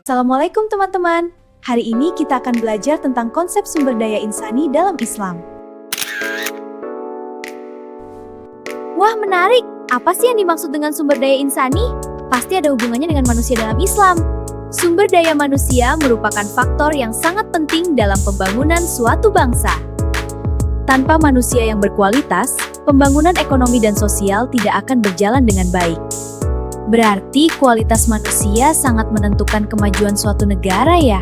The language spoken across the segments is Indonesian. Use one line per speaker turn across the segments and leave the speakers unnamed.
Assalamualaikum teman-teman. Hari ini kita akan belajar tentang konsep sumber daya insani dalam Islam. Wah, menarik! Apa sih yang dimaksud dengan sumber daya insani? Pasti ada hubungannya dengan manusia dalam Islam. Sumber daya manusia merupakan faktor yang sangat penting dalam pembangunan suatu bangsa. Tanpa manusia yang berkualitas, pembangunan ekonomi dan sosial tidak akan berjalan dengan baik. Berarti kualitas manusia sangat menentukan kemajuan suatu negara ya?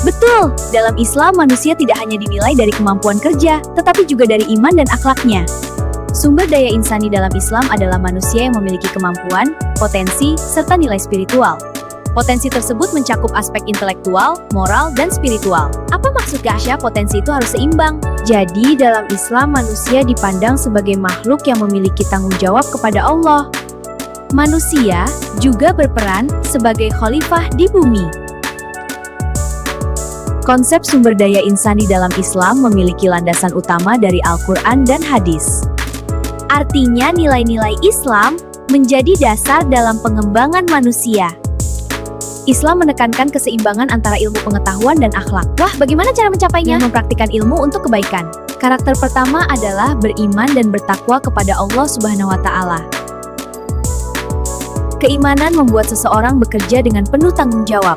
Betul, dalam Islam manusia tidak hanya dinilai dari kemampuan kerja, tetapi juga dari iman dan akhlaknya. Sumber daya insani dalam Islam adalah manusia yang memiliki kemampuan, potensi, serta nilai spiritual. Potensi tersebut mencakup aspek intelektual, moral, dan spiritual. Apa maksud Gasya potensi itu harus seimbang? Jadi dalam Islam manusia dipandang sebagai makhluk yang memiliki tanggung jawab kepada Allah. Manusia juga berperan sebagai khalifah di bumi. Konsep sumber daya insani dalam Islam memiliki landasan utama dari Al-Quran dan hadis. Artinya nilai-nilai Islam menjadi dasar dalam pengembangan manusia. Islam menekankan keseimbangan antara ilmu pengetahuan dan akhlak. Wah, bagaimana cara mencapainya? Mempraktikkan ilmu untuk kebaikan. Karakter pertama adalah beriman dan bertakwa kepada Allah Subhanahu wa Ta'ala. Keimanan membuat seseorang bekerja dengan penuh tanggung jawab.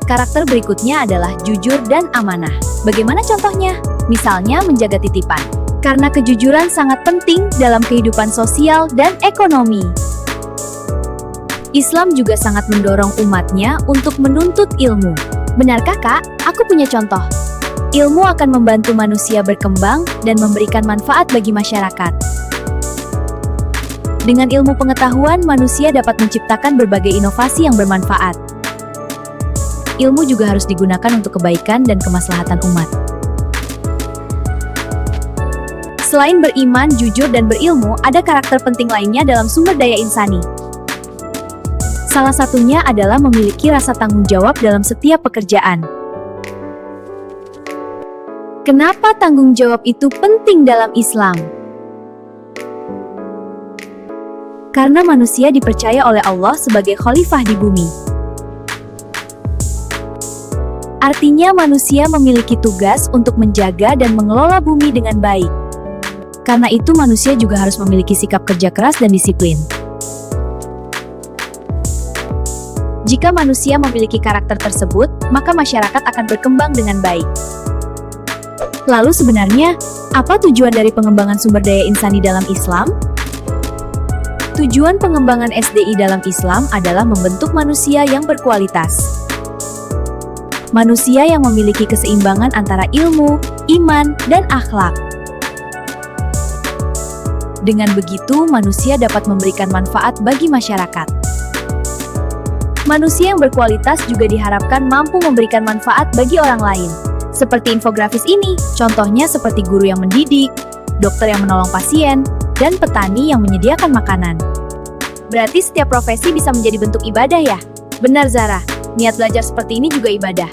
Karakter berikutnya adalah jujur dan amanah. Bagaimana contohnya? Misalnya menjaga titipan. Karena kejujuran sangat penting dalam kehidupan sosial dan ekonomi. Islam juga sangat mendorong umatnya untuk menuntut ilmu. Benarkah Kak? Aku punya contoh. Ilmu akan membantu manusia berkembang dan memberikan manfaat bagi masyarakat. Dengan ilmu pengetahuan, manusia dapat menciptakan berbagai inovasi yang bermanfaat. Ilmu juga harus digunakan untuk kebaikan dan kemaslahatan umat. Selain beriman, jujur, dan berilmu, ada karakter penting lainnya dalam sumber daya insani. Salah satunya adalah memiliki rasa tanggung jawab dalam setiap pekerjaan. Kenapa tanggung jawab itu penting dalam Islam? Karena manusia dipercaya oleh Allah sebagai khalifah di bumi. Artinya manusia memiliki tugas untuk menjaga dan mengelola bumi dengan baik. Karena itu manusia juga harus memiliki sikap kerja keras dan disiplin. Jika manusia memiliki karakter tersebut, maka masyarakat akan berkembang dengan baik. Lalu sebenarnya, apa tujuan dari pengembangan sumber daya insani dalam Islam? Tujuan pengembangan SDI dalam Islam adalah membentuk manusia yang berkualitas. Manusia yang memiliki keseimbangan antara ilmu, iman, dan akhlak. Dengan begitu, manusia dapat memberikan manfaat bagi masyarakat. Manusia yang berkualitas juga diharapkan mampu memberikan manfaat bagi orang lain. Seperti infografis ini, contohnya seperti guru yang mendidik, dokter yang menolong pasien, dan petani yang menyediakan makanan. Berarti setiap profesi bisa menjadi bentuk ibadah ya? Benar Zara, niat belajar seperti ini juga ibadah.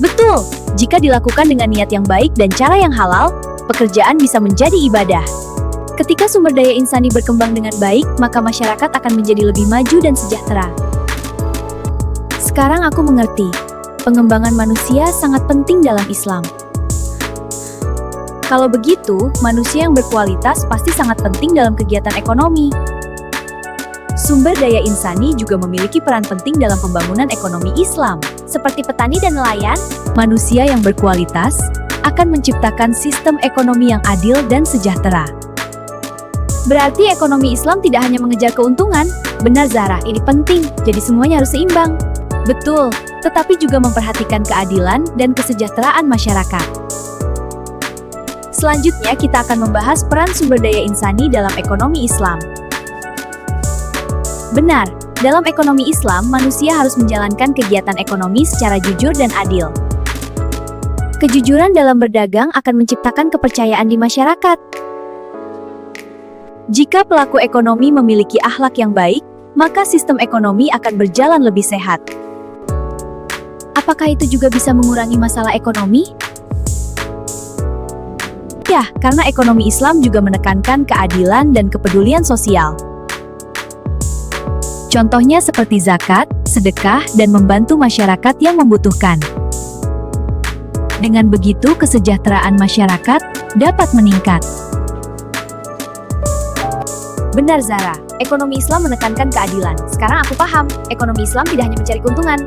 Betul, jika dilakukan dengan niat yang baik dan cara yang halal, pekerjaan bisa menjadi ibadah. Ketika sumber daya insani berkembang dengan baik, maka masyarakat akan menjadi lebih maju dan sejahtera. Sekarang aku mengerti, pengembangan manusia sangat penting dalam Islam. Kalau begitu, manusia yang berkualitas pasti sangat penting dalam kegiatan ekonomi. Sumber daya insani juga memiliki peran penting dalam pembangunan ekonomi Islam. Seperti petani dan nelayan, manusia yang berkualitas akan menciptakan sistem ekonomi yang adil dan sejahtera. Berarti ekonomi Islam tidak hanya mengejar keuntungan. Benar Zara, ini penting, jadi semuanya harus seimbang. Betul, tetapi juga memperhatikan keadilan dan kesejahteraan masyarakat. Selanjutnya kita akan membahas peran sumber daya insani dalam ekonomi Islam. Benar, dalam ekonomi Islam, manusia harus menjalankan kegiatan ekonomi secara jujur dan adil. Kejujuran dalam berdagang akan menciptakan kepercayaan di masyarakat. Jika pelaku ekonomi memiliki akhlak yang baik, maka sistem ekonomi akan berjalan lebih sehat. Apakah itu juga bisa mengurangi masalah ekonomi? Ya, karena ekonomi Islam juga menekankan keadilan dan kepedulian sosial. Contohnya seperti zakat, sedekah, dan membantu masyarakat yang membutuhkan. Dengan begitu, kesejahteraan masyarakat dapat meningkat. Benar Zara, ekonomi Islam menekankan keadilan. Sekarang aku paham, ekonomi Islam tidak hanya mencari keuntungan,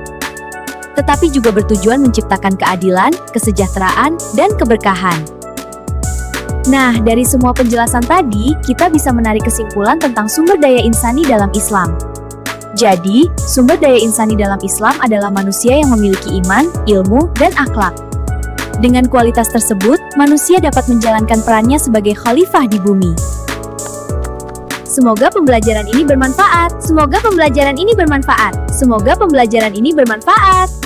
tetapi juga bertujuan menciptakan keadilan, kesejahteraan, dan keberkahan. Nah, dari semua penjelasan tadi, kita bisa menarik kesimpulan tentang sumber daya insani dalam Islam. Jadi, sumber daya insani dalam Islam adalah manusia yang memiliki iman, ilmu, dan akhlak. Dengan kualitas tersebut, manusia dapat menjalankan perannya sebagai khalifah di bumi. Semoga pembelajaran ini bermanfaat. Semoga pembelajaran ini bermanfaat. Semoga pembelajaran ini bermanfaat.